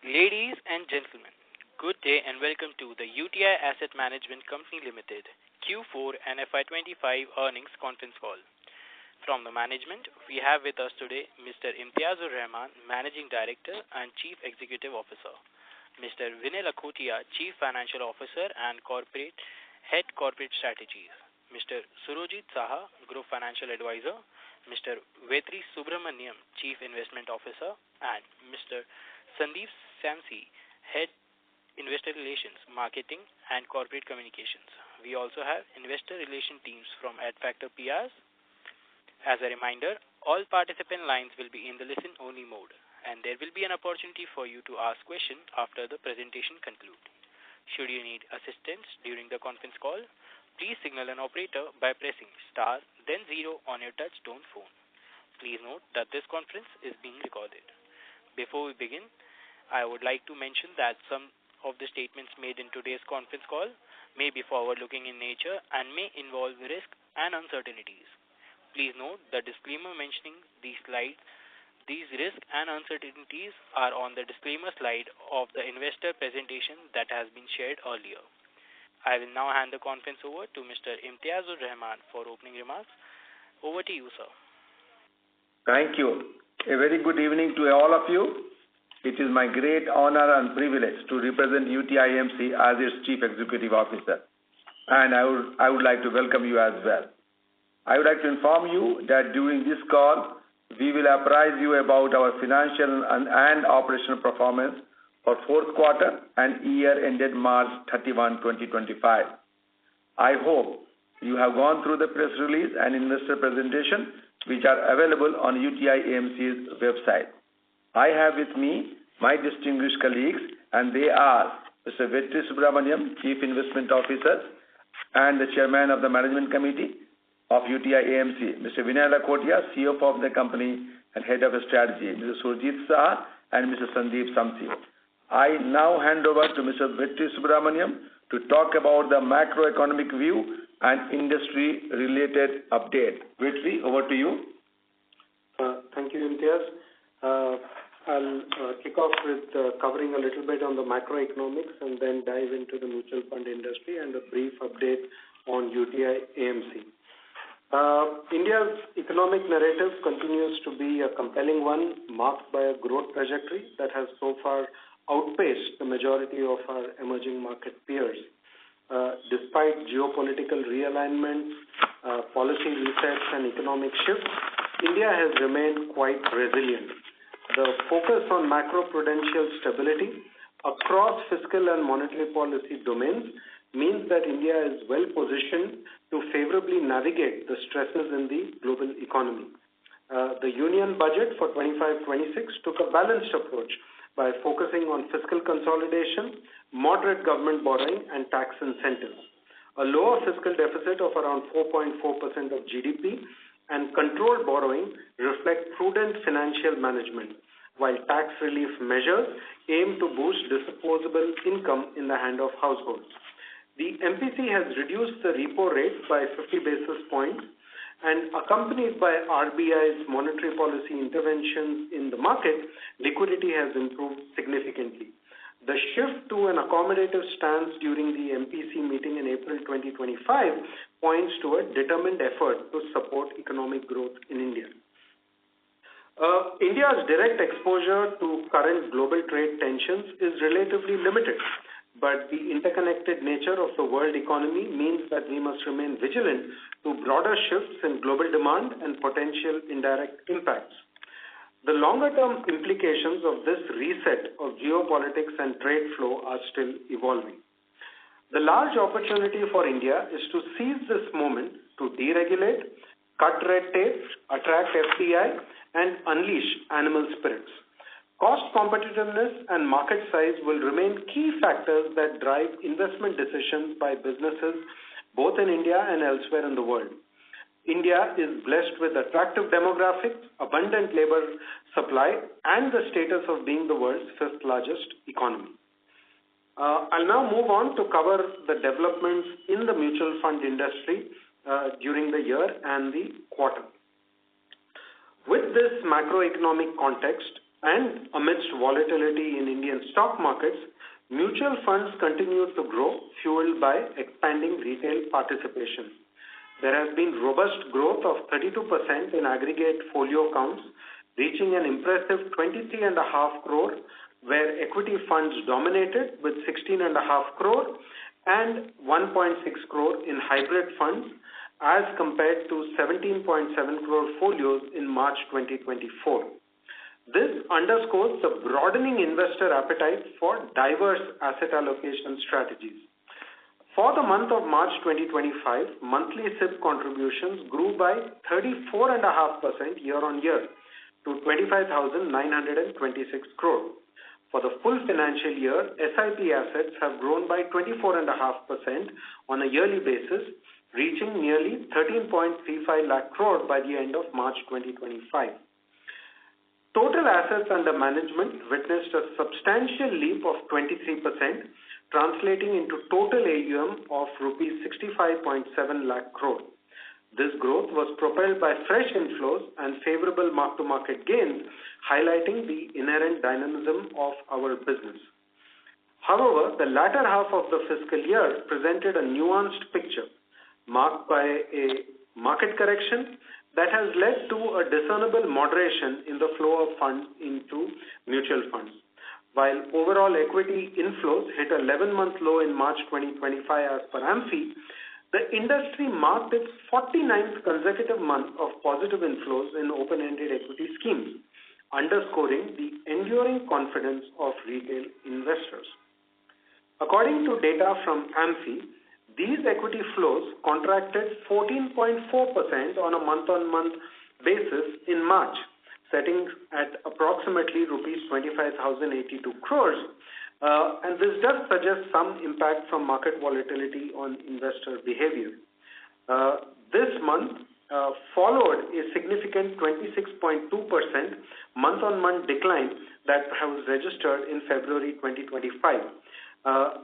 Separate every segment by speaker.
Speaker 1: Ladies and gentlemen, good day and welcome to the UTI Asset Management Company Limited Q4 and FY25 earnings conference call. From the management, we have with us today Mr. Imtiazur Rahman, Managing Director and Chief Executive Officer, Mr. Vinay Lakhotia, Chief Financial Officer and Head Corporate Strategies, Mr. Surojit Saha, Group Financial Advisor, Mr. Vetri Subramaniam, Chief Investment Officer, and Mr. Sandeep Samsi, Head Investor Relations, Marketing and Corporate Communications. We also have investor relation teams from AdFactor PRs. As a reminder, all participant lines will be in the listen-only mode, and there will be an opportunity for you to ask questions after the presentation concludes. Should you need assistance during the conference call, please signal an operator by pressing star then 0 on your touch-tone phone. Please note that this conference is being recorded. Before we begin, I would like to mention that some of the statements made in today's conference call may be forward-looking in nature and may involve risk and uncertainties. Please note the disclaimer mentioning these risks and uncertainties are on the disclaimer slide of the investor presentation that has been shared earlier. I will now hand the conference over to Mr. Imtiazur Rahman for opening remarks. Over to you, sir.
Speaker 2: Thank you. A very good evening to all of you. It is my great honor and privilege to represent Uti Amc as its Chief Executive Officer, and I would like to welcome you as well. I would like to inform you that during this call, we will apprise you about our financial and operational performance for fourth quarter and year ended March 31, 2025. I hope you have gone through the press release and investor presentation, which are available on UTI AMC's website. I have with me my distinguished colleagues, and they are Mr. Vetri Subramaniam, Chief Investment Officer, and the Chairman of the Management Committee of UTI AMC, Mr. Vinay Lakhotia, CFO of the company and Head of Strategy, Mr. Surojit Saha, and Mr. Sandeep Samsi. I now hand over to Mr. Vetri Subramaniam to talk about the macroeconomic view and industry-related update. Vetri, over to you.
Speaker 3: Thank you, Imtiaz. I'll kick off with covering a little bit on the macroeconomics and then dive into the mutual fund industry and a brief update on UTI AMC. India's economic narrative continues to be a compelling one, marked by a growth trajectory that has so far outpaced the majority of our emerging market peers. Despite geopolitical realignments, policy resets, and economic shifts, India has remained quite resilient. The focus on macroprudential stability across fiscal and monetary policy domains means that India is well positioned to favorably navigate the stresses in the global economy. The Union budget for 25-26 took a balanced approach by focusing on fiscal consolidation, moderate government borrowing, and tax incentives. A lower fiscal deficit of around 4.4% of GDP and controlled borrowing reflect prudent financial management, while tax relief measures aim to boost disposable income in the hand of households. The MPC has reduced the repo rate by 50 basis points, and accompanied by RBI's monetary policy interventions in the market, liquidity has improved significantly. The shift to an accommodative stance during the MPC meeting in April 2025 points to a determined effort to support economic growth in India. India's direct exposure to current global trade tensions is relatively limited, but the interconnected nature of the world economy means that we must remain vigilant to broader shifts in global demand and potential indirect impacts. The longer-term implications of this reset of geopolitics and trade flow are still evolving. The large opportunity for India is to seize this moment to deregulate, cut red tape, attract FDI, and unleash animal spirits. Cost competitiveness and market size will remain key factors that drive investment decisions by businesses both in India and elsewhere in the world. India is blessed with attractive demographics, abundant labor supply, and the status of being the world's fifth largest economy. I'll now move on to cover the developments in the mutual fund industry during the year and the quarter. With this macroeconomic context, and amidst volatility in Indian stock markets, mutual funds continued to grow, fueled by expanding retail participation. There has been robust growth of 32% in aggregate folio counts, reaching an impressive 23.5 crore, where equity funds dominated with 16.5 crore and 1.6 crore in hybrid funds as compared to 17.7 crore folios in March 2024. This underscores the broadening investor appetite for diverse asset allocation strategies. For the month of March 2025, monthly SIP contributions grew by 34.5% year-on-year to 25,926 crore. For the full financial year, SIP assets have grown by 24.5% on a yearly basis, reaching nearly 13.35 lakh crore by the end of March 2025. Total assets under management witnessed a substantial leap of 23%, translating into total AUM of rupees 65.7 lakh crore. This growth was propelled by fresh inflows and favorable mark-to-market gains, highlighting the inherent dynamism of our business. However, the latter half of the fiscal year presented a nuanced picture, marked by a market correction that has led to a discernible moderation in the flow of funds into mutual funds. While overall equity inflows hit a 11-month low in March 2025 as per AMFI, the industry marked its 49th consecutive month of positive inflows in open-ended equity schemes, underscoring the enduring confidence of retail investors. According to data from AMFI, these equity flows contracted 14.4% on a month-on-month basis in March, setting at approximately rupees 25,082 crores. And this does suggest some impact from market volatility on investor behavior. This month followed a significant 26.2% month-on-month decline that was registered in February 2025,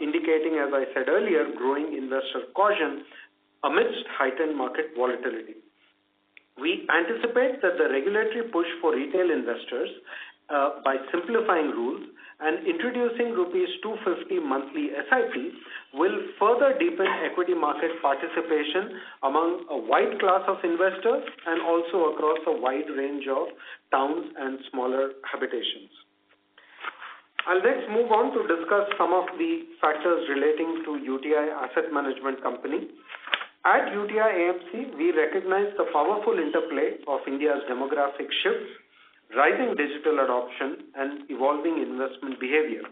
Speaker 3: indicating, as I said earlier, growing investor caution amidst heightened market volatility. We anticipate that the regulatory push for retail investors by simplifying rules and introducing rupees 250 monthly SIP will further deepen equity market participation among a wide class of investors and also across a wide range of towns and smaller habitations. I'll next move on to discuss some of the factors relating to UTI Asset Management Company. At UTI AMC, we recognize the powerful interplay of India's demographic shifts, rising digital adoption, and evolving investment behavior.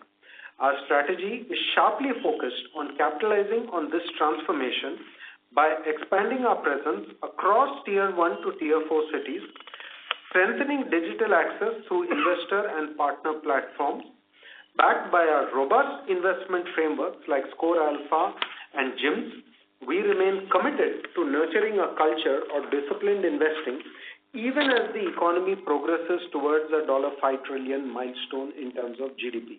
Speaker 3: Our strategy is sharply focused on capitalizing on this transformation by expanding our presence across Tier 1 to Tier 4 cities, strengthening digital access through investor and partner platforms, backed by our robust investment frameworks like Score Alpha and GIMS. We remain committed to nurturing a culture of disciplined investing even as the economy progresses towards the $5 trillion milestone in terms of GDP.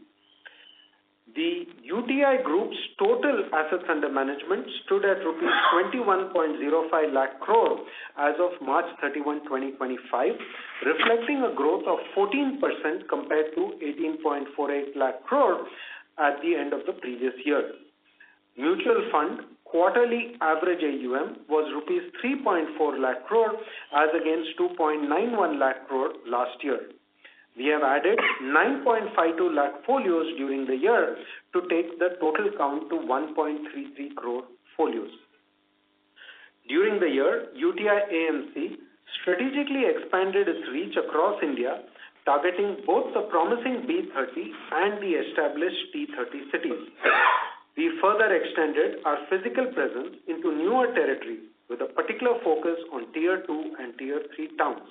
Speaker 3: The UTI Group's total assets under management stood at rupees 21.05 lakh crore as of March 31, 2025, reflecting a growth of 14% compared to 18.48 lakh crore at the end of the previous year. Mutual fund quarterly average AUM was rupees 3.4 lakh crore as against 2.91 lakh crore last year. We have added 9.52 lakh folios during the year to take the total count to 1.33 crore folios. During the year, UTI AMC strategically expanded its reach across India, targeting both the promising B30 and the established T30 cities. We further extended our physical presence into newer territories with a particular focus on Tier 2 and Tier 3 towns.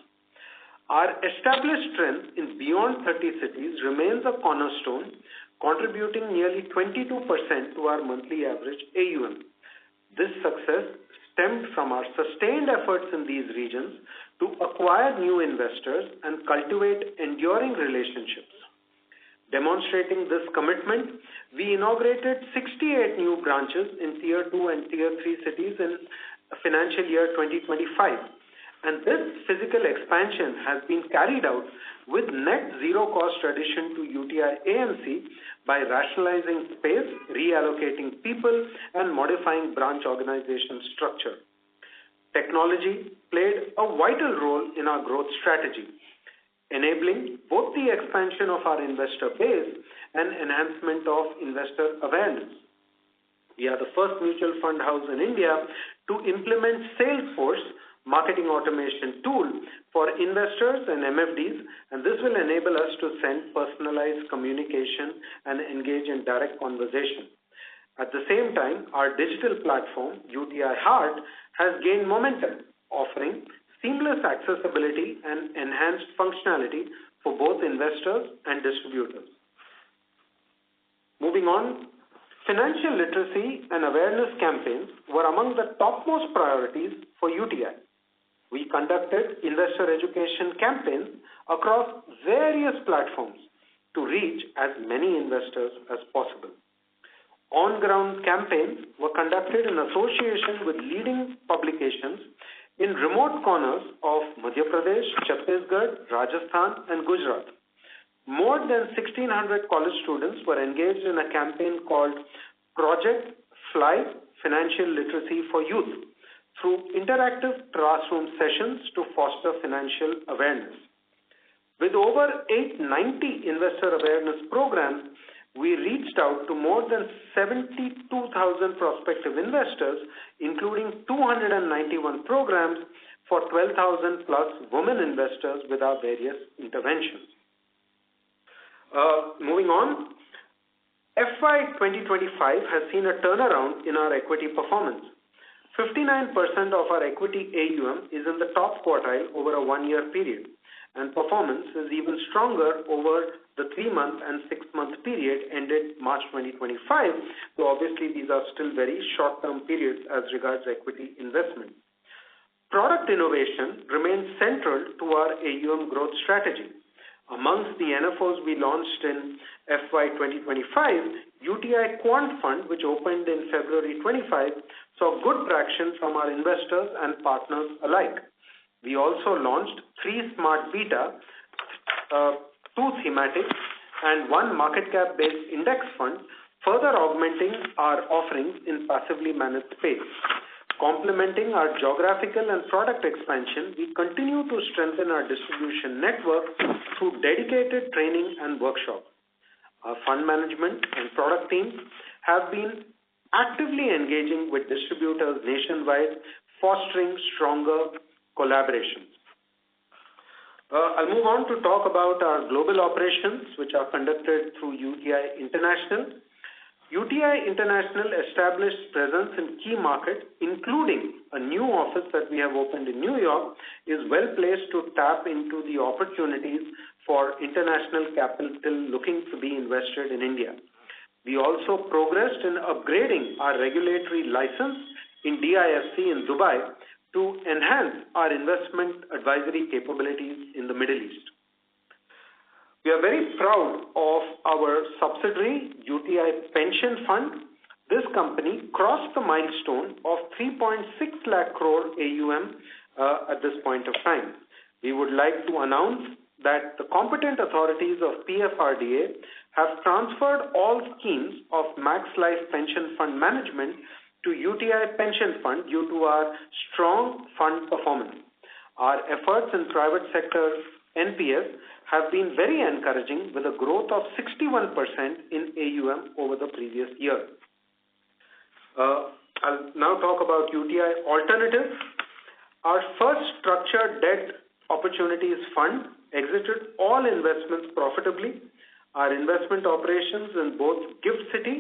Speaker 3: Our established strength in beyond 30 cities remains a cornerstone, contributing nearly 22% to our monthly average AUM. This success stemmed from our sustained efforts in these regions to acquire new investors and cultivate enduring relationships. Demonstrating this commitment, we inaugurated 68 new branches in Tier 2 and Tier 3 cities in financial year 2025. And this physical expansion has been carried out with net zero cost addition to UTI AMC by rationalizing space, reallocating people, and modifying branch organization structure. Technology played a vital role in our growth strategy, enabling both the expansion of our investor base and enhancement of investor awareness. We are the first mutual fund house in India to implement Salesforce marketing automation tool for investors and MFDs, and this will enable us to send personalized communication and engage in direct conversation. At the same time, our digital platform, UTI Heart, has gained momentum, offering seamless accessibility and enhanced functionality for both investors and distributors. Moving on, financial literacy and awareness campaigns were among the topmost priorities for UTI. We conducted investor education campaigns across various platforms to reach as many investors as possible. On-ground campaigns were conducted in association with leading publications in remote corners of Madhya Pradesh, Chhattisgarh, Rajasthan, and Gujarat. More than 1,600 college students were engaged in a campaign called Project Fly Financial Literacy for Youth through interactive classroom sessions to foster financial awareness. With over 890 investor awareness programs, we reached out to more than 72,000 prospective investors, including 291 programs for 12,000 plus women investors with our various interventions. Moving on, FY 2025 has seen a turnaround in our equity performance. 59% of our equity AUM is in the top quartile over a one-year period, and performance is even stronger over the 3-month and 6-month period ended March 2025, so obviously these are still very short-term periods as regards equity investment. Product innovation remains central to our AUM growth strategy. Amongst the NFOs we launched in FY 2025, UTI Quant Fund, which opened in February 25, saw good traction from our investors and partners alike. We also launched 3 Smart Beta, 2 thematic, and 1 market cap-based index fund, further augmenting our offerings in passively managed space. Complementing our geographical and product expansion, we continue to strengthen our distribution network through dedicated training and workshops. Our fund management and product teams have been actively engaging with distributors nationwide, fostering stronger collaborations. I'll move on to talk about our global operations, which are conducted through UTI International. UTI International established presence in key markets, including a new office that we have opened in New York, is well placed to tap into the opportunities for international capital looking to be invested in India. We also progressed in upgrading our regulatory license in DIFC in Dubai to enhance our investment advisory capabilities in the Middle East. We are very proud of our subsidiary, UTI Pension Fund. This company crossed the milestone of 3.6 lakh crore AUM at this point of time. We would like to announce that the competent authorities of PFRDA have transferred all schemes of Max Life Pension Fund Management to UTI Pension Fund due to our strong fund performance. Our efforts in private sector NPS have been very encouraging, with a growth of 61% in AUM over the previous year. I'll now talk about UTI Alternatives. Our first structured debt opportunities fund exited all investments profitably. Our investment operations in both GIFT City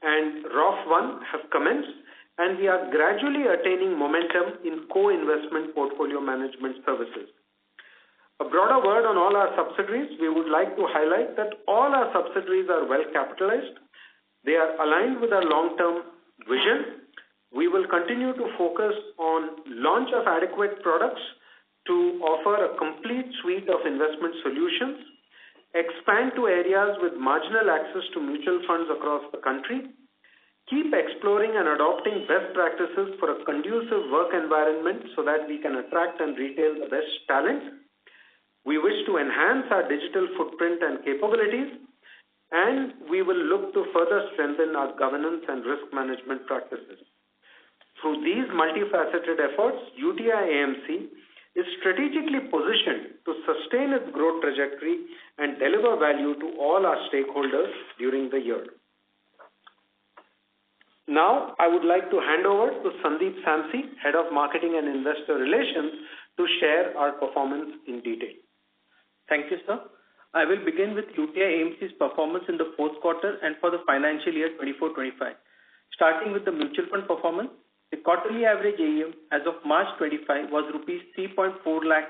Speaker 3: and ROF1 have commenced, and we are gradually attaining momentum in co-investment portfolio management services. A broader word on all our subsidiaries, we would like to highlight that all our subsidiaries are well capitalized. They are aligned with our long-term vision. We will continue to focus on launch of adequate products to offer a complete suite of investment solutions, expand to areas with marginal access to mutual funds across the country, keep exploring and adopting best practices for a conducive work environment so that we can attract and retain the best talent, We wish to enhance our digital footprint and capabilities, and we will look to further strengthen our governance and risk management practices. Through these multifaceted efforts, UTI AMC is strategically positioned to sustain its growth trajectory and deliver value to all our stakeholders during the year. Now, I would like to hand over to Sandeep Samsi, Head of Marketing and Investor Relations, to share our performance in detail.
Speaker 4: Thank you, sir. I will begin with UTI AMC's performance in the fourth quarter and for the financial year 24-25. Starting with the mutual fund performance, the quarterly average AUM as of March 25 was rupees 3.4 lakh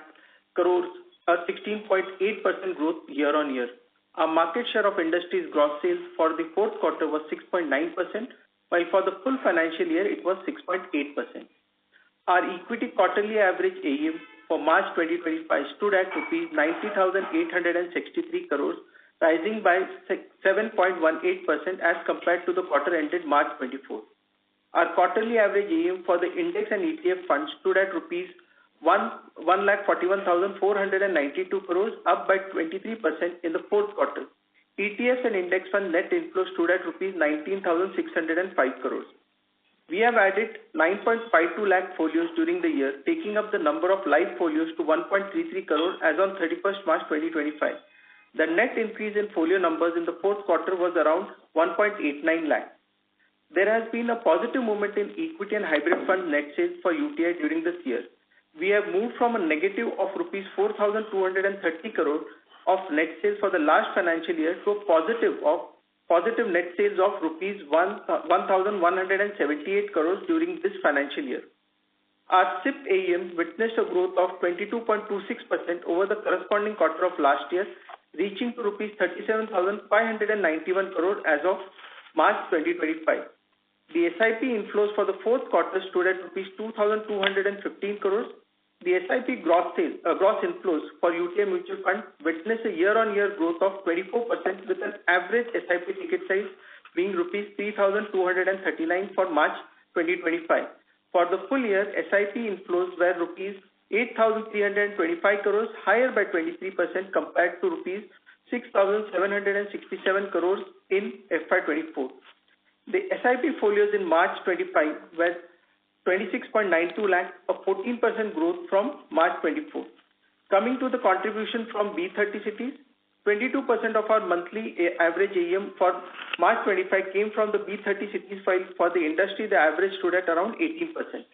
Speaker 4: crores, a 16.8% growth year on year. Our market share of industry's gross sales for the fourth quarter was 6.9%, while for the full financial year it was 6.8%. Our equity quarterly average AUM for March 2025 stood at rupees 90,863 crores, rising by 7.18% as compared to the quarter ended March 24. Our quarterly average AUM for the index and ETF funds stood at rupees 1,41,492 crores, up by 23% in the fourth quarter. ETFs and index fund net inflows stood at rupees 19,605 crores. We have added 9.52 lakh folios during the year, taking up the number of live folios to 1.33 crore as on 31st March 2025. The net increase in folio numbers in the fourth quarter was around 1.89 lakh. There has been a positive movement in equity and hybrid fund net sales for UTI during this year. We have moved from a negative of rupees 4,230 crore of net sales for the last financial year to a positive net sales of rupees 1,178 crores during this financial year. Our SIP AUM witnessed a growth of 22.26% over the corresponding quarter of last year, reaching to rupees 37,591 crore as of March 2025. The SIP inflows for the fourth quarter stood at rupees 2,215 crores. The SIP gross inflows for UTI mutual fund witnessed a year-on-year growth of 24% with an average SIP ticket size being rupees 3,239 for March 2025. For the full year, SIP inflows were rupees 8,325 crores, higher by 23% compared to rupees 6,767 crores in FY24. The SIP folios in March 25 were 26.92 lakh, a 14% growth from March 24. Coming to the contribution from B30 cities, 22% of our monthly average AUM for March 25 came from the B30 cities, while for the industry the average stood at around 18%.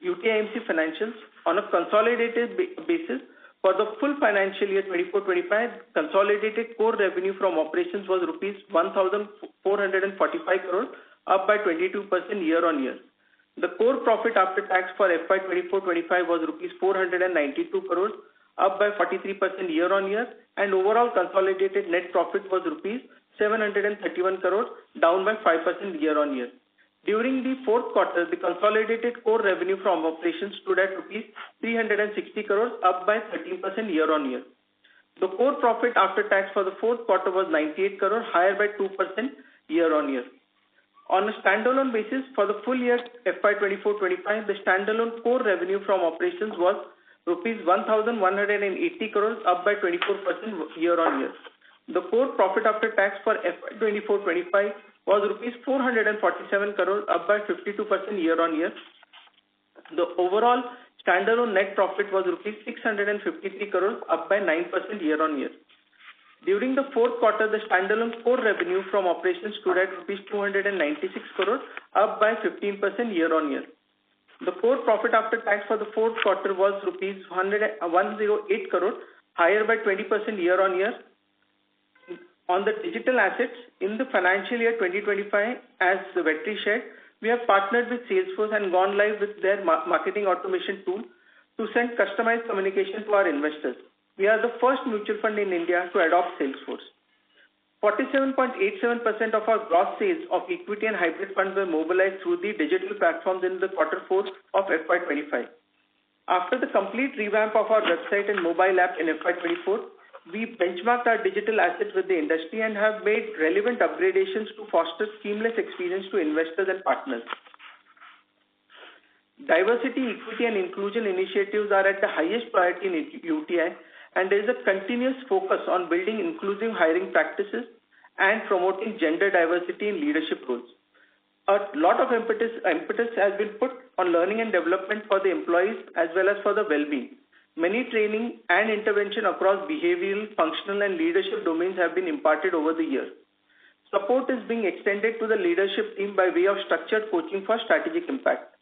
Speaker 4: UTI AMC financials on a consolidated basis. For the full financial year 24-25, consolidated core revenue from operations was rupees 1,445 crore, up by 22% year on year. The core profit after tax for FY 24-25 was rupees 492 crores, up by 43% year on year, and overall consolidated net profit was rupees 731 crores, down by 5% year on year. During the fourth quarter, the consolidated core revenue from operations stood at rupees 360 crores, up by 13% year on year. The core profit after tax for the fourth quarter was 98 crores, higher by 2% year on year. On a standalone basis, for the full year FY 24-25, the standalone core revenue from operations was rupees 1,180 crores, up by 24% year on year. The core profit after tax for FY 24-25 was rupees 447 crores, up by 52% year on year. The overall standalone net profit was rupees 653 crores, up by 9% year on year. During the fourth quarter, the standalone core revenue from operations stood at rupees 296 crores, up by 15% year on year. The core profit after tax for the fourth quarter was rupees 108 crores, higher by 20% year on year. On the digital assets, in the financial year 2025, as the Vetri shared, we have partnered with Salesforce and gone live with their marketing automation tool to send customized communication to our investors. We are the first mutual fund in India to adopt Salesforce. 47.87% of our gross sales of equity and hybrid funds were mobilized through the digital platforms in the quarter 4 of FY25. After the complete revamp of our website and mobile app in FY24, we benchmarked our digital assets with the industry and have made relevant upgradations to foster seamless experience to investors and partners. Diversity, equity and inclusion initiatives are at the highest priority in UTI, and there is a continuous focus on building inclusive hiring practices and promoting gender diversity in leadership roles. A lot of impetus has been put on learning and development for the employees as well as for the well-being. Many training and intervention across behavioral, functional and leadership domains have been imparted over the years. Support is being extended to the leadership team by way of structured coaching for strategic impact.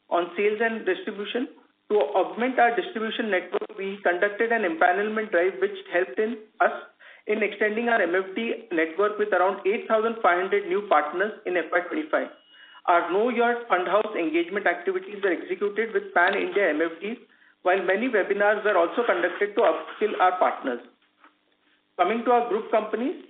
Speaker 4: On sales and distribution, to augment our distribution network, we conducted an empanelment drive which helped us in extending our MFD network with around 8,500 new partners in FY25. Our Know Your Fund House engagement activities were executed with Pan-India MFDs, while many webinars were also conducted to upskill our partners. Coming to our group companies,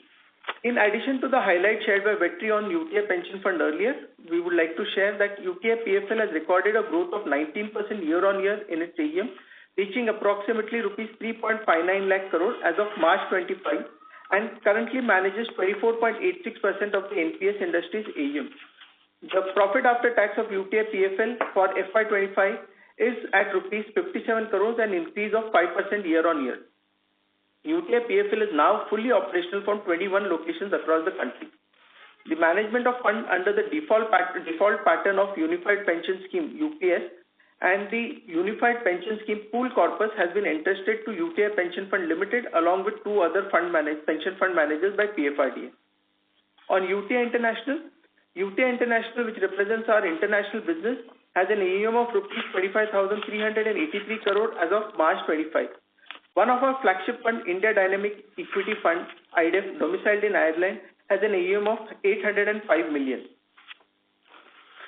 Speaker 4: in addition to the highlight shared by Vetri on UTI Pension Fund earlier, we would like to share that UTI PFL has recorded a growth of 19% year-on-year in its AUM, reaching approximately rupees 3.59 lakh crore as of March 25 and currently manages 24.86% of the NPS industry's AUM. The profit after tax of UTI PFL for FY25 is at rupees 57 crores, an increase of 5% year-on-year. UTI PFL is now fully operational from 21 locations across the country. The management of fund under the default pattern of Unified Pension Scheme UPS and the Unified Pension Scheme Pool Corpus has been entrusted to UTI Pension Fund Limited along with two other pension fund managers by PFRDA. On UTI International, which represents our international business, has an AUM of rupees 25,383 crore as of March 25. One of our flagship fund, India Dynamic Equity Fund, IDEF, domiciled in Ireland, has an AUM of 805 million.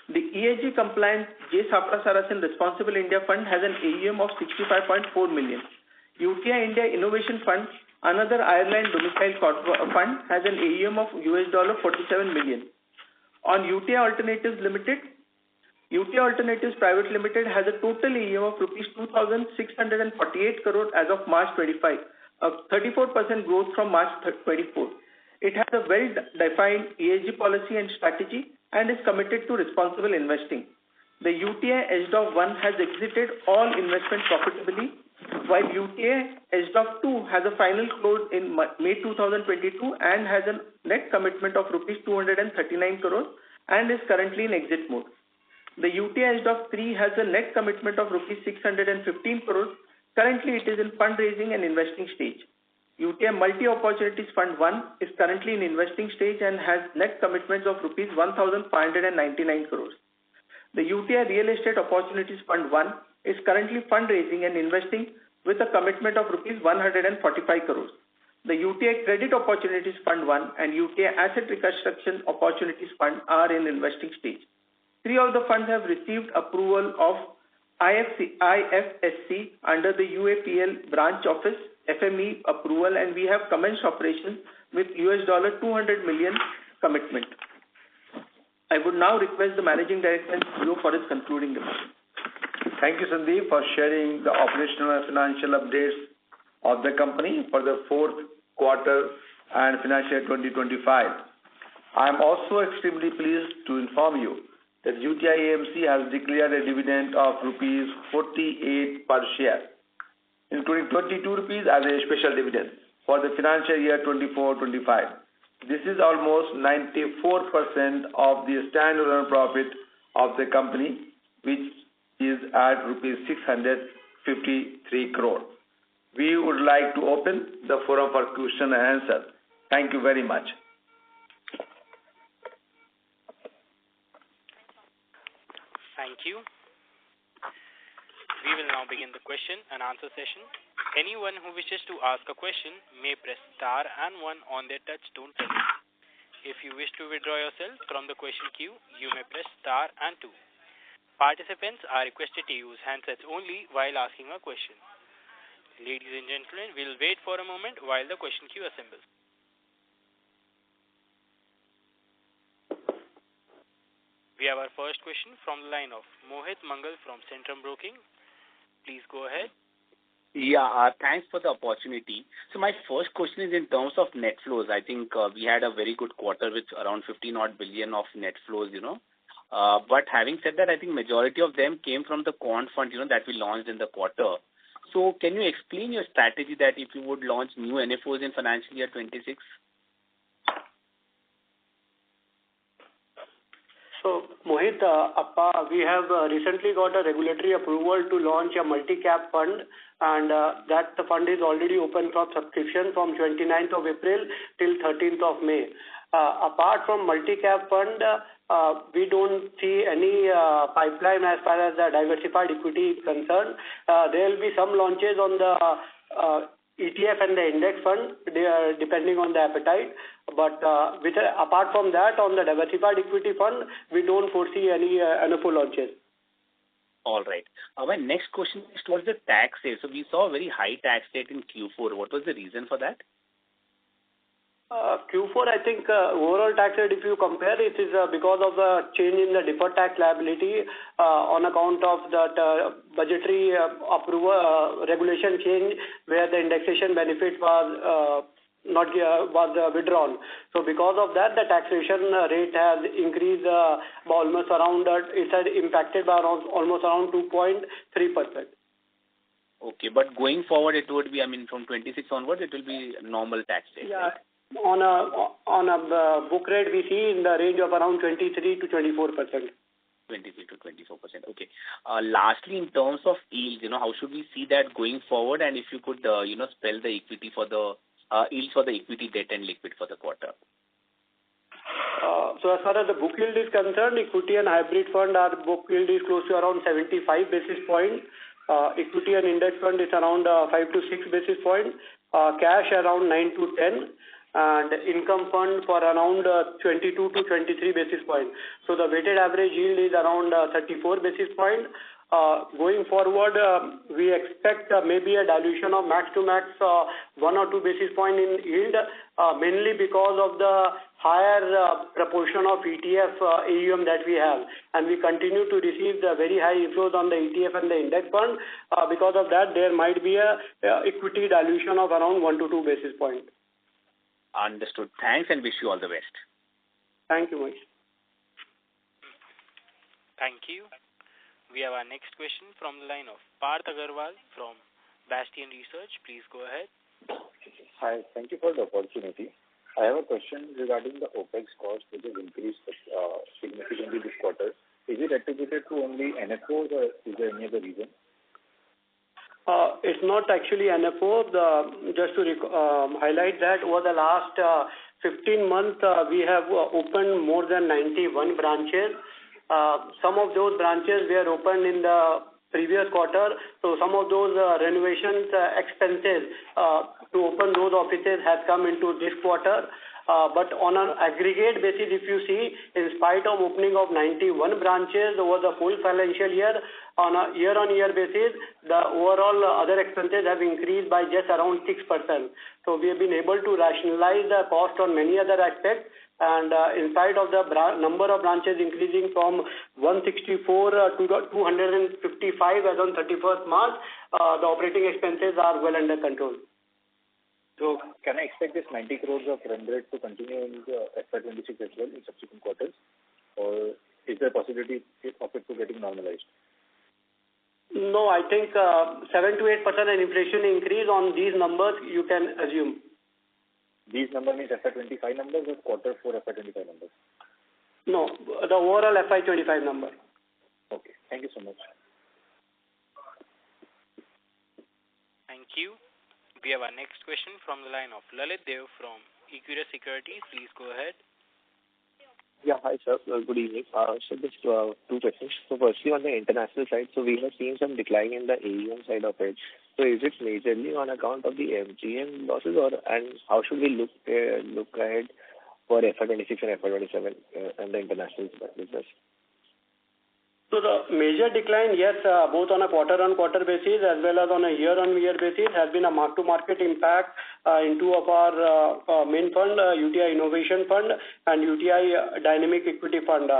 Speaker 4: The ESG compliant J. Saprasarasan Responsible India Fund has an AUM of 65.4 million. UTI India Innovation Fund, another Ireland domiciled fund, has an AUM of $47 million. On UTI Alternatives Limited, UTI Alternatives Private Limited has a total AUM of rupees 2,648 crore as of March 25, a 34% growth from March 24. It has a well-defined ESG policy and strategy and is committed to responsible investing. The UTI SDOF 1 has exited all investment profitably, while UTI SDOF 2 has a final close in May 2022 and has a net commitment of rupees 239 crore and is currently in exit mode. The UTI SDOF 3 has a net commitment of rupees 615 crore. Currently, it is in fundraising and investing stage. UTI Multi-Opportunities Fund 1 is currently in investing stage and has net commitments of rupees 1,599 crores. The UTI Real Estate Opportunities Fund 1 is currently fundraising and investing with a commitment of rupees 145 crores. The UTI Credit Opportunities Fund 1 and UTI Asset Reconstruction Opportunities Fund are in investing stage. Three of the funds have received approval of IFSC under the UAPL branch office FME approval, and we have commenced operations with $200 million commitment. I would now request the Managing Director and CEO for his concluding remarks.
Speaker 2: Thank you, Sandeep, for sharing the operational and financial updates of the company for the fourth quarter and financial year 2025. I am also extremely pleased to inform you that UTI AMC has declared a dividend of rupees 48 per share, including 22 rupees as a special dividend for the financial year 24-25. This is almost 94% of the standalone profit of the company, which is at rupees 653 crore. We would like to open the forum for question and answer. Thank you very much.
Speaker 1: Thank you. We will now begin the question and answer session. Anyone who wishes to ask a question may press star and 1 on their touch-tone telephone. If you wish to withdraw yourself from the question queue, you may press star and 2. Participants are requested to use handsets only while asking a question. Ladies and gentlemen, we'll wait for a moment while the question queue assembles. We have our first question from the line of Mohit Mangal from Centrum Broking. Please go ahead.
Speaker 5: Yeah, thanks for the opportunity. So my first question is in terms of net flows. I think we had a very good quarter with around 15 odd billion of net flows, But having said that, I think majority of them came from the quant fund, that we launched in the quarter. So can you explain your strategy that if you would launch new NFOs in financial year 26?
Speaker 6: So, Mohit, we have recently got a regulatory approval to launch a multi-cap fund, and that the fund is already open for subscription from 29th of April till 13th of May. Apart from multi-cap fund, we don't see any pipeline as far as the diversified equity is concerned. There will be some launches on the ETF and the index fund, depending on the appetite. But apart from that, on the diversified equity fund, we don't foresee any NFO launches.
Speaker 5: All right. My next question is towards the tax rate. So we saw a very high tax rate in Q4. What was the reason for that?
Speaker 6: Q4, I think overall tax rate, if you compare, it is because of the change in the deferred tax liability on account of that budgetary approval regulation change where the indexation benefit was withdrawn. So because of that, the taxation rate has increased by almost around, it has impacted by almost around 2.3%.
Speaker 5: Okay, but going forward, it would be, from 26 onwards, it will be normal tax rate.
Speaker 6: Yeah.
Speaker 5: Right?
Speaker 6: On a book rate, we see in the range of around 23 to 24%.
Speaker 5: 23 to 24%. Okay. Lastly, in terms of yields, how should we see that going forward? And if you could, spell the equity for the yields for the equity, debt, and liquid for the quarter.
Speaker 6: So as far as the book yield is concerned, equity and hybrid fund, our book yield is close to around 75 basis points. Equity and index fund is around 5 to 6 basis points. Cash around 9 to 10. And income fund for around 22 to 23 basis points. So the weighted average yield is around 34 basis points. Going forward, we expect maybe a dilution of max to max 1 or 2 basis points in yield, mainly because of the higher proportion of ETF AUM that we have. And we continue to receive the very high inflows on the ETF and the index fund. Because of that, there might be a equity dilution of around 1 to 2 basis points.
Speaker 5: Understood. Thanks and wish you all the best.
Speaker 6: Thank you, Mohit.
Speaker 1: Thank you. We have our next question from the line of Parth Agarwal from Bastion Research. Please go ahead.
Speaker 7: Hi, thank you for the opportunity. I have a question regarding the OPEX cost, which has increased significantly this quarter. Is it attributed to only NFOs or is there any other reason?
Speaker 6: It's not actually NFO. Just to highlight that over the last 15 months, we have opened more than 91 branches. Some of those branches were opened in the previous quarter. So some of those renovations expenses to open those offices has come into this quarter. But on an aggregate basis, if you see, in spite of opening of 91 branches over the full financial year, on a year-on-year basis, the overall other expenses have increased by just around 6%. So we have been able to rationalize the cost on many other aspects. And in spite of the number of branches increasing from 164 to 255 as on 31st March, the operating expenses are well under control.
Speaker 7: So can I expect this 90 crores of run rate to continue in the FY26 as well in subsequent quarters? Or is there a possibility of it to getting normalized?
Speaker 6: No, I think 7 to 8% inflation increase on these numbers you can assume.
Speaker 7: These numbers means FY25 numbers or quarter 4 FY25 numbers?
Speaker 6: No, the overall FY25 number.
Speaker 7: Okay, thank you so much.
Speaker 1: Thank you. We have our next question from the line of Lalit Dev from Equirus Securities. Please go ahead.
Speaker 8: Yeah, hi sir. Good evening. So just two questions. So firstly on the international side, so we have seen some decline in the AUM side of it. So is it majorly on account of the MGM losses, and how should we look ahead for FY26 and FY27 and the international business?
Speaker 6: So the major decline, yes, both on a quarter-on-quarter basis as well as on a year-on-year basis has been a mark-to-market impact in two of our main fund, UTI Innovation Fund and UTI Dynamic Equity Fund.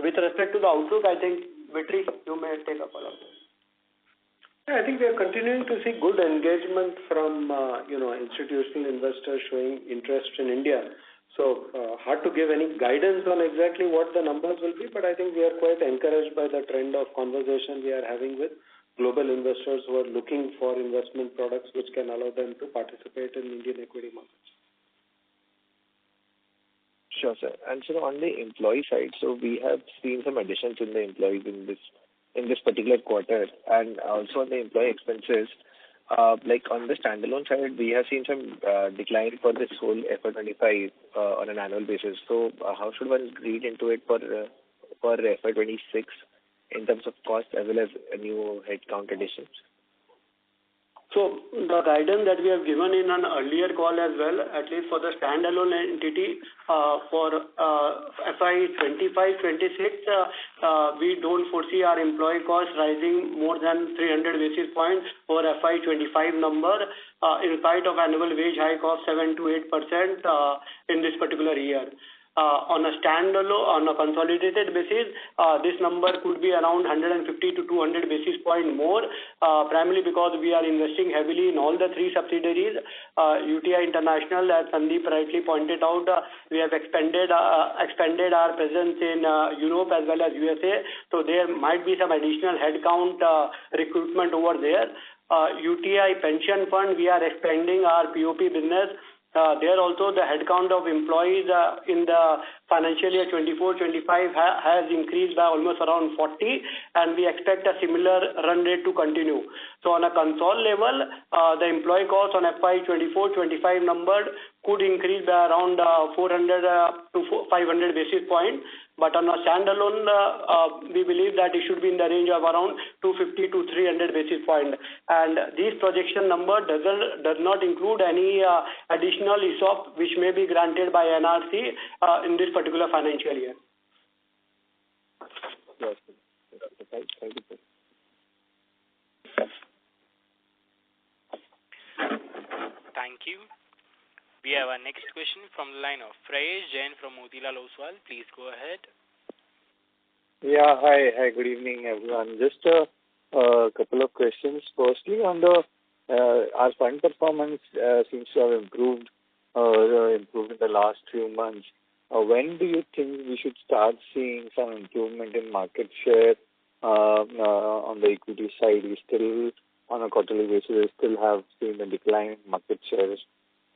Speaker 6: With respect to the outlook, I think, Vitri, you may take up all of this.
Speaker 3: I think we are continuing to see good engagement from institutional investors showing interest in India. So hard to give any guidance on exactly what the numbers will be, but I think we are quite encouraged by the trend of conversation we are having with global investors who are looking for investment products which can allow them to participate in Indian equity markets.
Speaker 8: Sure, sir. And so on the employee side, so we have seen some additions in the employees in this particular quarter, and also on the employee expenses. Like on the standalone side, we have seen some decline for this whole FY25 on an annual basis. So how should one read into it for FY26 in terms of cost as well as new headcount additions?
Speaker 6: So the guidance that we have given in an earlier call as well, at least for the standalone entity, for FY25-26, we don't foresee our employee costs rising more than 300 basis points for FY25 number, in spite of annual wage hike of 7 to 8% in this particular year. On a standalone, on a consolidated basis, this number could be around 150 to 200 basis point more, primarily because we are investing heavily in all the three subsidiaries. UTI International, as Sandeep rightly pointed out, we have expanded our presence in Europe as well as USA. So there might be some additional headcount recruitment over there. UTI Pension Fund, we are expanding our POP business. There also the headcount of employees in the financial year 24-25 has increased by almost around 40, and we expect a similar run rate to continue. So on a console level, the employee cost on FY 24-25 number could increase by around 400 to 500 basis points. But on a standalone, we believe that it should be in the range of around 250 to 300 basis points. And this projection number does not include any additional ESOP which may be granted by NRC in this particular financial year.
Speaker 8: Yes. Thank you, sir.
Speaker 1: Thank you. We have our next question from the line of Prayesh Jain from Motilal Oswal. Please go ahead.
Speaker 7: Yeah, hi, good evening, everyone. Just a couple of questions. Firstly, on the our fund performance seems to have improved in the last few months. When do you think we should start seeing some improvement in market share on the equity side? We still, on a quarterly basis, we still have seen a decline in market shares.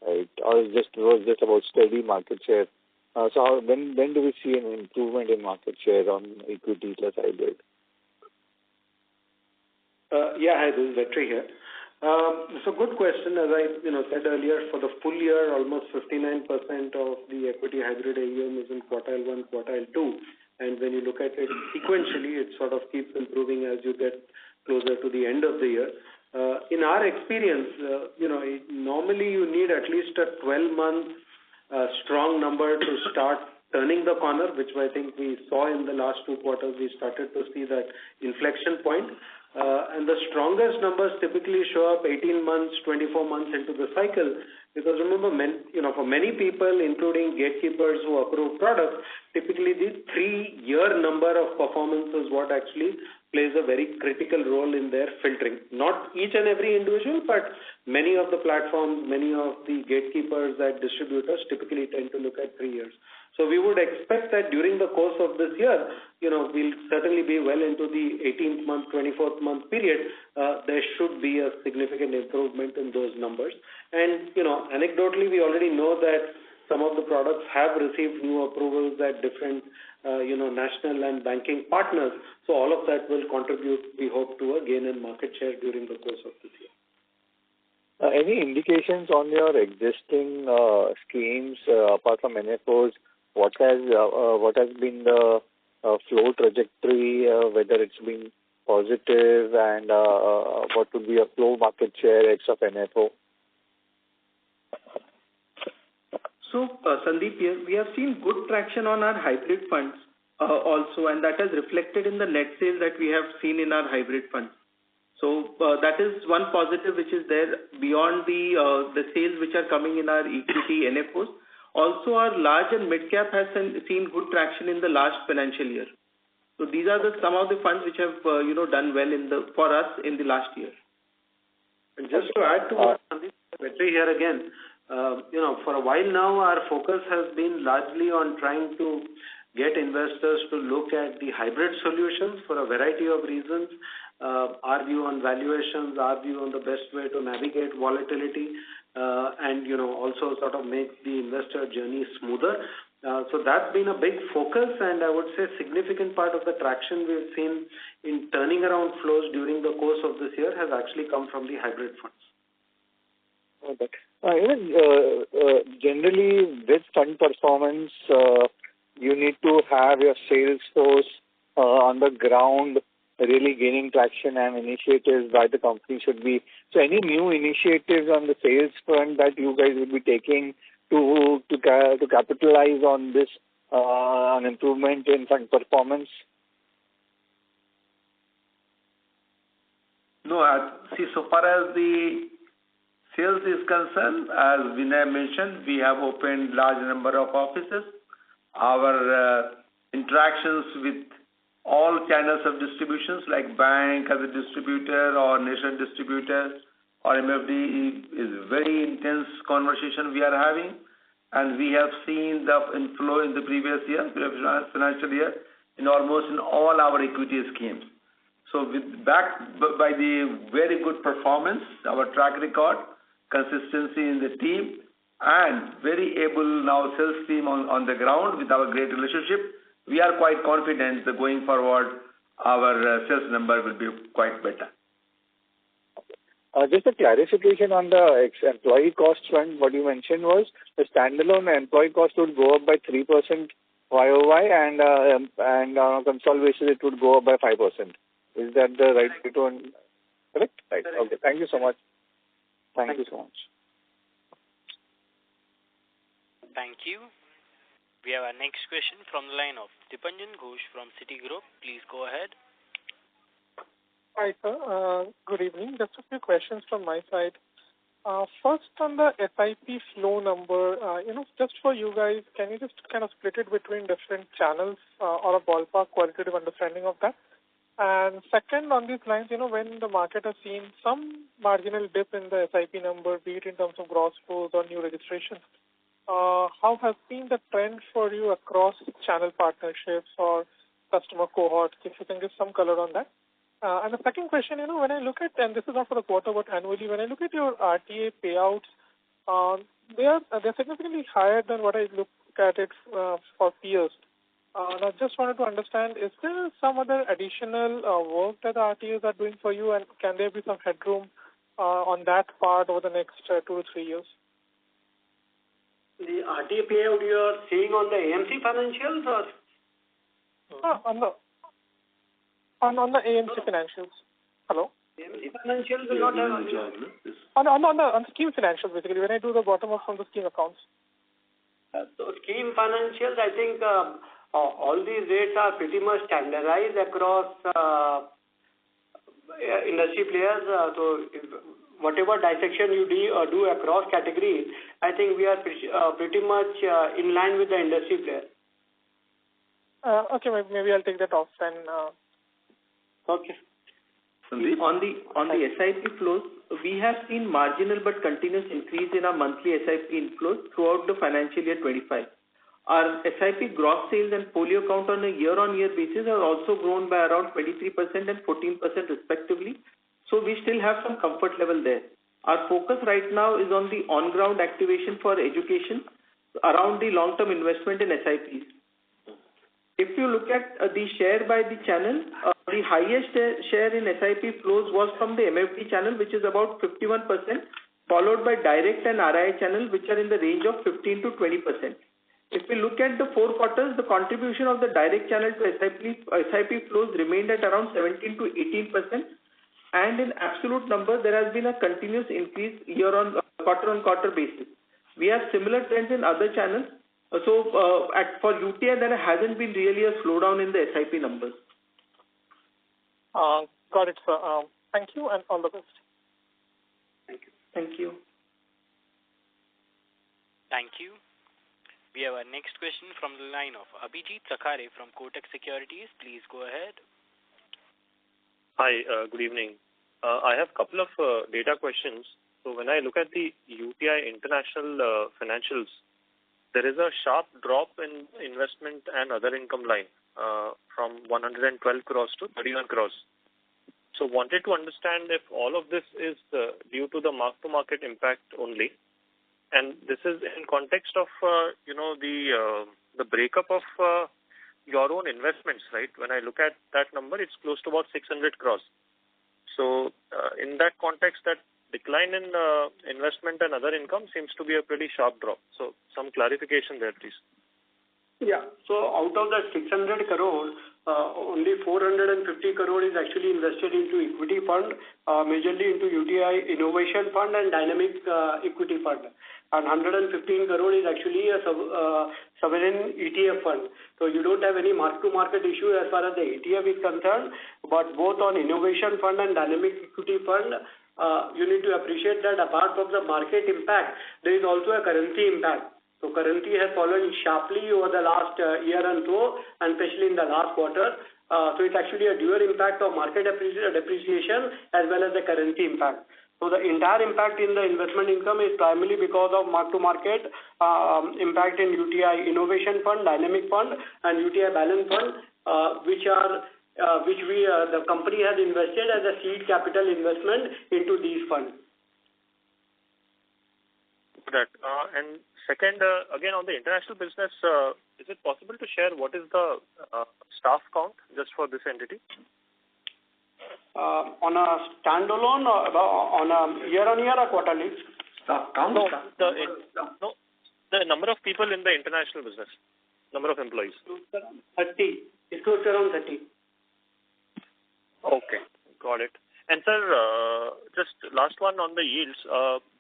Speaker 7: Right, or it was just about steady market share. So when do we see an improvement in market share on equity plus hybrid?
Speaker 3: Hi, this is Vetri here. So good question. As I said earlier, for the full year, almost 59% of the equity hybrid AUM is in quartile 1, quartile 2. And when you look at it sequentially, it sort of keeps improving as you get closer to the end of the year. In our experience, normally you need at least a 12-month strong number to start turning the corner, which I think we saw in the last 2 quarters. We started to see that inflection point. And the strongest numbers typically show up 18 months, 24 months into the cycle. Because remember, for many people, including gatekeepers who approve products, typically the 3-year number of performance is what actually plays a very critical role in their filtering. Not each and every individual, but many of the platforms, many of the gatekeepers that distributors typically tend to look at 3 years. So we would expect that during the course of this year, we'll certainly be well into the 18th month, 24th month period. There should be a significant improvement in those numbers. And, anecdotally, we already know that some of the products have received new approvals at different, national and banking partners. So all of that will contribute, we hope, to a gain in market share during the course of this year.
Speaker 7: Any indications on your existing schemes apart from NFOs? What has been the flow trajectory, whether it's been positive, and what would be a flow market share ex of NFO?
Speaker 4: So, Sandeep here, we have seen good traction on our hybrid funds also, and that is reflected in the net sales that we have seen in our hybrid funds. So, that is one positive which is there beyond the sales which are coming in our equity NFOs. Also, our large and mid cap has seen good traction in the last financial year. So, these are some of the funds which have done well for us in the last year.
Speaker 3: And just to add to what Sandeep Vetri here again, For a while now, our focus has been largely on trying to get investors to look at the hybrid solutions for a variety of reasons. Our view on valuations, our view on the best way to navigate volatility, and also sort of make the investor journey smoother. So that's been a big focus, and I would say significant part of the traction we've seen in turning around flows during the course of this year has actually come from the hybrid funds.
Speaker 8: Okay. Generally, with fund performance, you need to have your sales force on the ground really gaining traction, and initiatives by the company should be. So any new initiatives on the sales front that you guys will be taking to capitalize on this an improvement in fund performance?
Speaker 2: No, see, so far as the sales is concerned, as Vinay mentioned, we have opened large number of offices. Our interactions with all channels of distributions like bank as a distributor or nation distributor or MFD is very intense conversation we are having, and we have seen the inflow in the previous year, financial year, in almost in all our equity schemes. So backed by the very good performance, our track record, consistency in the team, and very able now sales team on the ground with our great relationship, we are quite confident that going forward our sales number will be quite better.
Speaker 8: Just a clarification on the employee cost front. What you mentioned was the standalone employee cost would go up by 3% YOY, and on a consolidated basis it would go up by 5%. Is that the right way to correct? Right. Okay. Thank you so much. Thank you so much.
Speaker 1: Thank you. We have our next question from the line of Dipanjan Ghosh from Citigroup. Please go ahead.
Speaker 9: Hi, sir. Good evening. Just a few questions from my side. First, on the SIP flow number, just for you guys, can you just kind of split it between different channels or a ballpark qualitative understanding of that? And second, on these lines, when the market has seen some marginal dip in the SIP number, be it in terms of gross flows or new registrations, how has been the trend for you across channel partnerships or customer cohorts? If you can give some color on that. And the second question, when I look at, and this is not for the quarter but annually, when I look at your RTA payouts, they are significantly higher than what I look at it for peers. And I just wanted to understand, is there some other additional work that the RTAs are doing for you, and can there be some headroom on that part over the next 2 to 3 years?
Speaker 6: The RTA payout you are seeing on the AMC financials or? On the AMC financials. Hello?
Speaker 3: AMC financials will not have...
Speaker 9: On scheme financials, basically, when I do the bottom up from the scheme accounts.
Speaker 6: So scheme financials, I think all these rates are pretty much standardized across industry players. So whatever dissection you do across categories, I think we are pretty much in line with the industry players.
Speaker 9: Okay, maybe I'll take that off then.
Speaker 6: Okay.
Speaker 4: On the SIP flows, we have seen marginal but continuous increase in our monthly SIP inflows throughout the financial year 25. Our SIP gross sales and folio count on a year-on-year basis have also grown by around 23% and 14% respectively. So we still have some comfort level there. Our focus right now is on the on-ground activation for education around the long-term investment in SIPs. If you look at the share by the channel, the highest share in SIP flows was from the MFD channel, which is about 51%, followed by direct and RI channel, which are in the range of 15 to 20%. If we look at the 4 quarters, the contribution of the direct channel to SIP flows remained at around 17 to 18%, and in absolute number, there has been a continuous increase quarter-on-quarter basis. We have similar trends in other channels. So for UTI, there hasn't been really a slowdown in the SIP numbers.
Speaker 9: Got it, sir. Thank you and all the best.
Speaker 4: Thank you. Thank you.
Speaker 1: Thank you. We have our next question from the line of Abhijit Sakhare from Kotak Securities. Please go ahead.
Speaker 10: Hi, good evening. I have a couple of data questions. So when I look at the UTI International financials, there is a sharp drop in investment and other income line from 112 crores to 31 crores. So wanted to understand if all of this is due to the mark-to-market impact only. And this is in context of, the breakup of your own investments, right? When I look at that number, it's close to about 600 crores. So in that context, that decline in investment and other income seems to be a pretty sharp drop. So some clarification there, please.
Speaker 6: Yeah. So out of that 600 crore, only 450 crore is actually invested into equity fund, majorly into UTI Innovation Fund and Dynamic Equity Fund. And 115 crore is actually a sovereign ETF fund. So you don't have any mark-to-market issue as far as the ETF is concerned, but both on Innovation Fund and Dynamic Equity Fund, you need to appreciate that apart from the market impact, there is also a currency impact. So currency has fallen sharply over the last year and so, and especially in the last quarter. So it's actually a dual impact of market depreciation as well as the currency impact. So the entire impact in the investment income is primarily because of mark-to-market impact in UTI Innovation Fund, Dynamic Fund, and UTI Balance Fund, which the company has invested as a seed capital investment into these funds.
Speaker 10: That and second, again on the international business, is it possible to share what is the staff count just for this entity?
Speaker 6: On a standalone, on a year-on-year or quarterly?
Speaker 2: Staff count?
Speaker 10: No, the number of people in the international business, number of employees.
Speaker 6: 30. It's close to around 30.
Speaker 10: Okay, got it. And sir, just last one on the yields.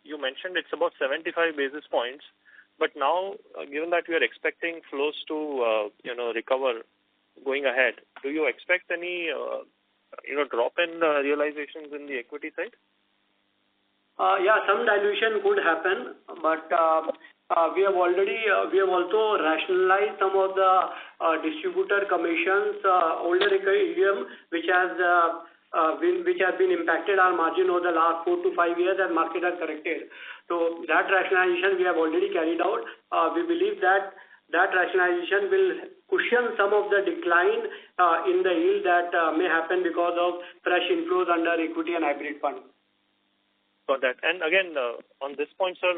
Speaker 10: You mentioned it's about 75 basis points, but now given that we are expecting flows to recover going ahead, do you expect any drop in realizations in the equity side?
Speaker 6: Yeah, some dilution could happen, but we have also rationalized some of the distributor commissions, older AUM, which has been impacted our margin over the last 4 to 5 years as market has corrected. So that rationalization we have already carried out. We believe that rationalization will cushion some of the decline in the yield that may happen because of fresh inflows under equity and hybrid fund.
Speaker 10: Got that. And again, on this point, sir,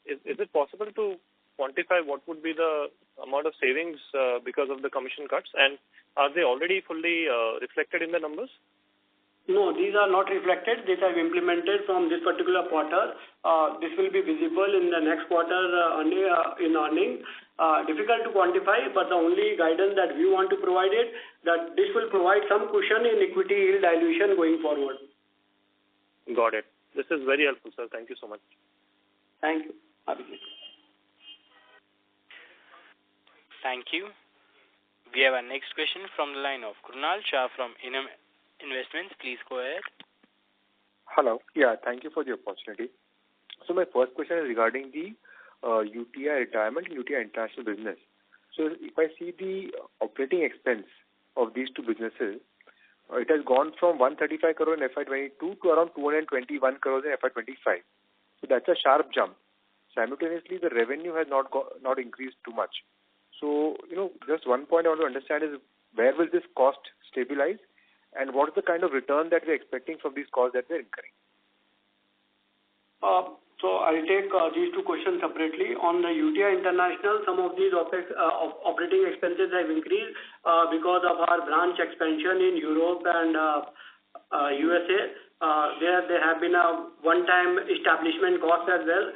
Speaker 10: is it possible to quantify what would be the amount of savings because of the commission cuts? And are they already fully reflected in the numbers?
Speaker 6: No, these are not reflected. These are implemented from this particular quarter. This will be visible in the next quarter in earnings. Difficult to quantify, but the only guidance that we want to provide it that this will provide some cushion in equity yield dilution going forward.
Speaker 10: Got it. This is very helpful, sir. Thank you so much.
Speaker 6: Thank you.
Speaker 1: Thank you. We have our next question from the line of Krunal Shah from Investments. Please go ahead.
Speaker 11: Hello. Yeah, thank you for the opportunity. So my first question is regarding the UTI retirement and UTI international business. So if I see the operating expense of these two businesses, it has gone from 135 crore in FY22 to around 221 crores in FY25. So that's a sharp jump. Simultaneously, the revenue has not increased too much. So, just one point I want to understand is where will this cost stabilize and what is the kind of return that we're expecting from these costs that we're incurring?
Speaker 6: So I'll take these two questions separately. On the UTI International, some of these operating expenses have increased because of our branch expansion in Europe and USA. There have been a one-time establishment cost as well,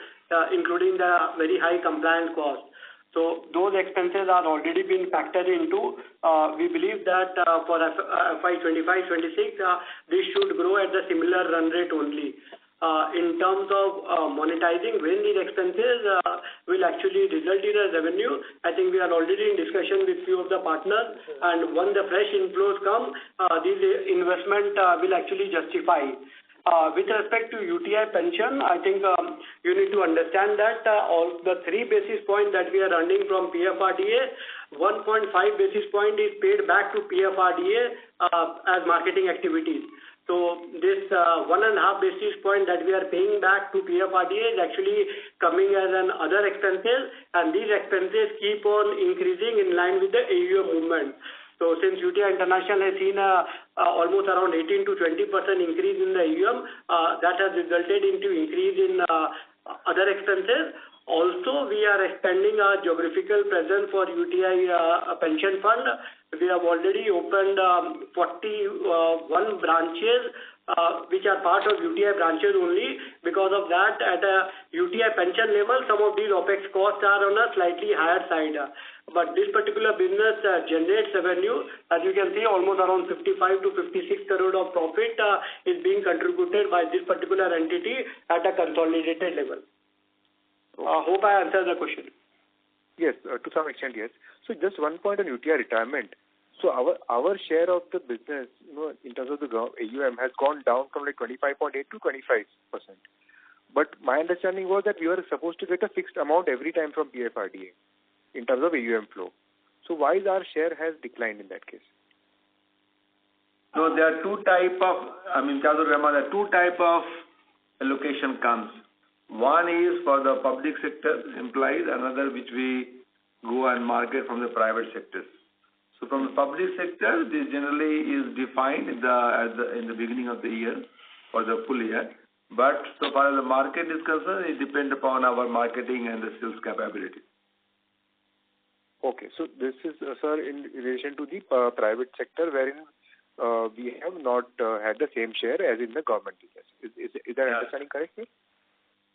Speaker 6: including the very high compliance cost. So those expenses are already been factored into. We believe that for FY25-26, this should grow at the similar run rate only. In terms of monetizing when these expenses will actually result in a revenue, I think we are already in discussion with few of the partners, and when the fresh inflows come, these investment will actually justify. With respect to UTI pension, I think you need to understand that all the 3 basis points that we are earning from PFRDA, 1.5 basis point is paid back to PFRDA as marketing activities. So So this 1.5 basis point that we are paying back to PFRDA is actually coming as an other expenses, and these expenses keep on increasing in line with the AUM movement. So since UTI International has seen almost around 18 to 20% increase in the AUM, that has resulted into increase in other expenses. Also, we are expanding our geographical presence for UTI pension fund. We have already opened 41 branches, which are part of UTI branches only. Because of that, at a UTI pension level, some of these OPEX costs are on a slightly higher side. But this particular business generates revenue. As you can see, almost around 55 to 56 crore of profit is being contributed by this particular entity at a consolidated level. Hope I answered the question.
Speaker 11: Yes, to some extent, yes. So just one point on UTI retirement. So our share of the business, in terms of the AUM has gone down from like 25.8 to 25%. But my understanding was that we were supposed to get a fixed amount every time from PFRDA in terms of AUM flow. So why is our share has declined in that case?
Speaker 2: So there are two type of allocation comes. One is for the public sector employees, another which we go and market from the private sectors. So from the public sector, this generally is defined in the beginning of the year for the full year. But so far as the market is concerned, it depends upon our marketing and the sales capability.
Speaker 11: Okay, so this is, sir, in relation to the private sector, wherein we have not had the same share as in the government business. Is that understanding correct, sir?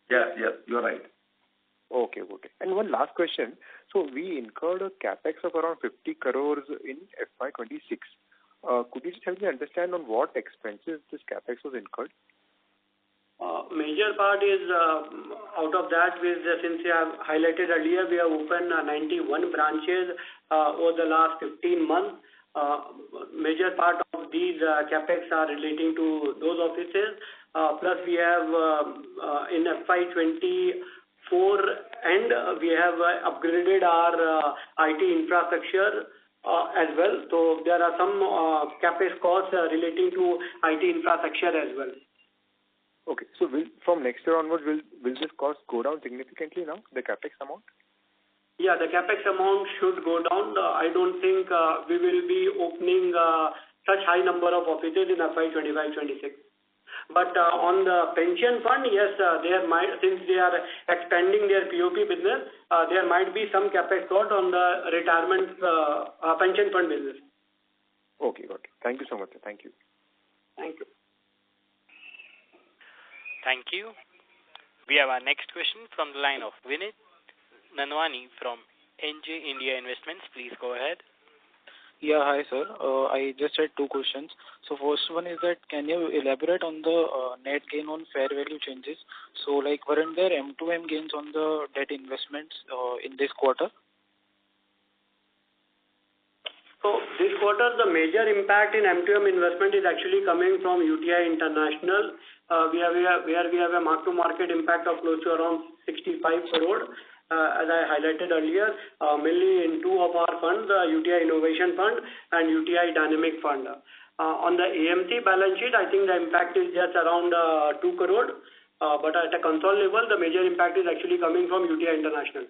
Speaker 2: Yes, you're right.
Speaker 11: Okay. And one last question. So we incurred a capex of around 50 crores in FY26. Could you just help me understand on what expenses this capex was incurred?
Speaker 6: Major part is out of that, since I have highlighted earlier, we have opened 91 branches over the last 15 months. Major part of these capex are relating to those offices. Plus we have in FY24 and we have upgraded our IT infrastructure as well. So there are some capex costs relating to IT infrastructure as well.
Speaker 11: Okay, so from next year onwards, will this cost go down significantly now, the capex amount?
Speaker 6: Yeah, the capex amount should go down. I don't think we will be opening such high number of offices in FY25-26. But on the pension fund, yes, there might, since they are expanding their POP business, there might be some capex cost on the retirement pension fund business.
Speaker 11: Okay, got it. Thank you so much, sir. Thank you.
Speaker 6: Thank you.
Speaker 1: Thank you. We have our next question from the line of Vinit Nanwani from NJ India Investments. Please go ahead.
Speaker 12: Yeah, hi sir. I just had two questions. So first one is that can you elaborate on the net gain on fair value changes? So like weren't there M2M gains on the debt investments in this quarter?
Speaker 6: So this quarter, the major impact in M2M investment is actually coming from UTI International, where we have a mark-to-market impact of close to around 65 crore. As I highlighted earlier, mainly in two of our funds, UTI Innovation Fund and UTI Dynamic Fund. On the AMC balance sheet, I think the impact is just around 2 crore. But at a console level, the major impact is actually coming from UTI International.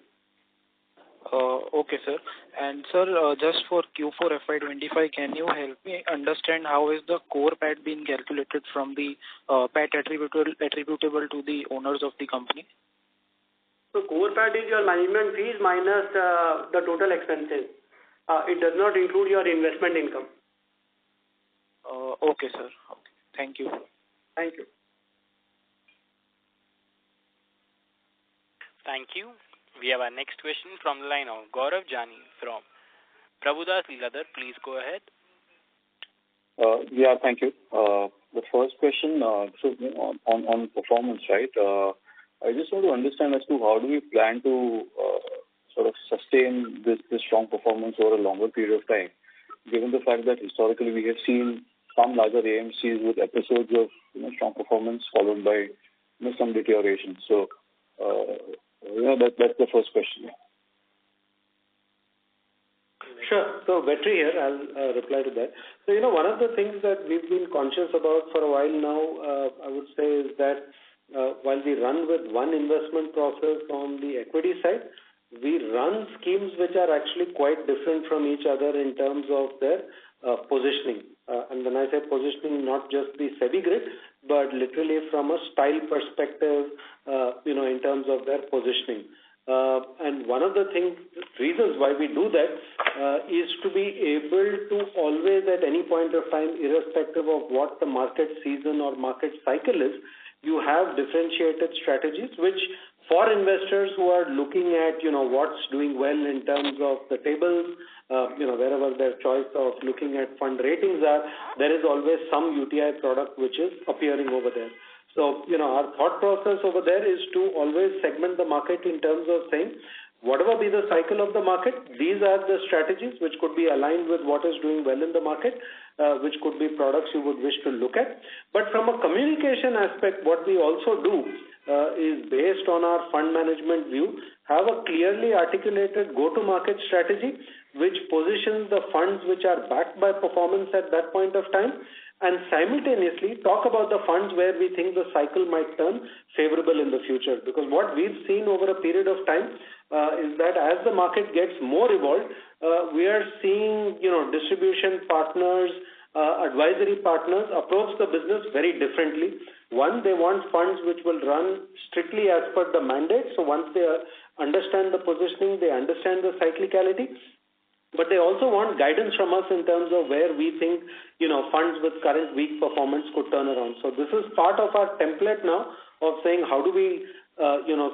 Speaker 12: Okay, sir. And sir, just for Q4 FY25, can you help me understand how is the core PAT being calculated from the PAT attributable to the owners of the company?
Speaker 6: So core PAT is your management fees minus the total expenses. It does not include your investment income.
Speaker 12: Okay, sir. Okay. Thank you.
Speaker 6: Thank you.
Speaker 1: Thank you. We have our next question from the line of Gaurav Jani from Prabhudas Lilladher. Please go ahead.
Speaker 7: Yeah, thank you. The first question, on performance, right? I just want to understand as to how do we plan to sort of sustain this strong performance over a longer period of time, given the fact that historically we have seen some larger AMCs with episodes of strong performance followed by some deterioration. So that's the first question.
Speaker 3: Sure. So, Vetri here, I'll reply to that. So, one of the things that we've been conscious about for a while now, I would say, is that while we run with one investment process on the equity side, we run schemes which are actually quite different from each other in terms of their positioning. And when I say positioning, not just the SEBI grid, but literally from a style perspective, in terms of their positioning. And one of the reasons why we do that is to be able to always at any point of time, irrespective of what the market season or market cycle is, you have differentiated strategies which for investors who are looking at, what's doing well in terms of the tables, wherever their choice of looking at fund ratings are, there is always some UTI product which is appearing over there. So, our thought process over there is to always segment the market in terms of saying, whatever be the cycle of the market, these are the strategies which could be aligned with what is doing well in the market, which could be products you would wish to look at. But from a communication aspect, what we also do is based on our fund management view, have a clearly articulated go-to-market strategy which positions the funds which are backed by performance at that point of time, and simultaneously talk about the funds where we think the cycle might turn favorable in the future. Because what we've seen over a period of time is that as the market gets more evolved, we are seeing, distribution partners, advisory partners approach the business very differently. One, they want funds which will run strictly as per the mandate. So once they understand the positioning, they understand the cyclicality. But they also want guidance from us in terms of where we think, funds with current weak performance could turn around. So this is part of our template now of saying how do we,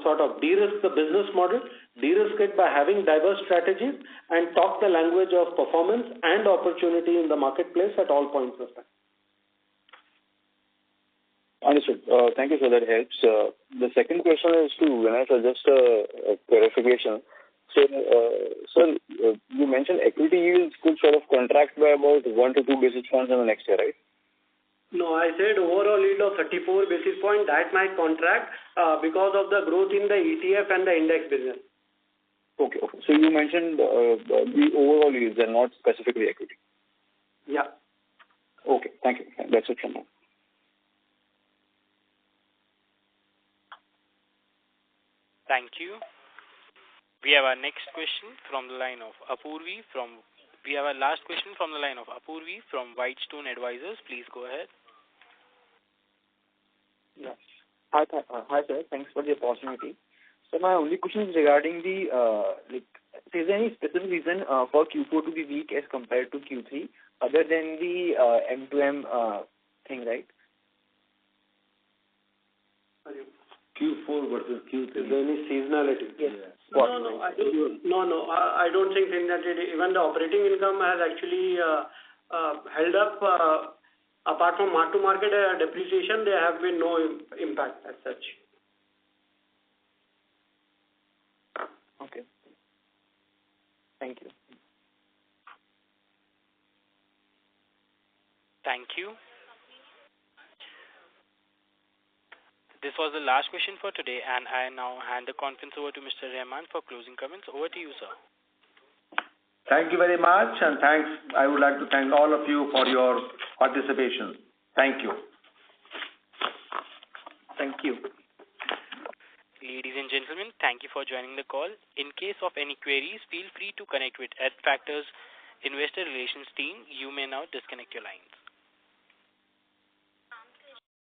Speaker 3: sort of de-risk the business model, de-risk it by having diverse strategies and talk the language of performance and opportunity in the marketplace at all points of time.
Speaker 13: Understood. Thank you, sir. That helps. The second question is to Vinay, sir, just a clarification. So, sir, you mentioned equity yields could sort of contract by about 1 to 2 basis points in the next year, right?
Speaker 6: No, I said overall yield of 34 basis points, that might contract because of the growth in the ETF and the index business.
Speaker 13: Okay. So you mentioned the overall yields and not specifically equity.
Speaker 6: Yeah.
Speaker 13: Okay. Thank you. That's it from me.
Speaker 1: Thank you. We have our next question from the line of Apurvi we have our last question from the line of Apurvi from Whitestone Advisors. Please go ahead.
Speaker 14: Yeah. Hi, sir. Thanks for the opportunity. So my only question is regarding the, is there any specific reason for Q4 to be weak as compared to Q3 other than the M2M thing, right?
Speaker 2: Q4 versus Q3.
Speaker 3: Is there any seasonality?
Speaker 6: Yes. No, I don't think seasonality. Even the operating income has actually held up. Apart from mark-to-market depreciation, there have been no impact as such.
Speaker 14: Okay. Thank you.
Speaker 1: Thank you. This was the last question for today, and I now hand the conference over to Mr. Rahman for closing comments. Over to you, sir.
Speaker 2: Thank you very much, and thanks. I would like to thank all of you for your participation. Thank you.
Speaker 14: Thank you.
Speaker 1: Ladies and gentlemen, thank you for joining the call. In case of any queries, feel free to connect with Adfactors Investor Relations team. You may now disconnect your lines.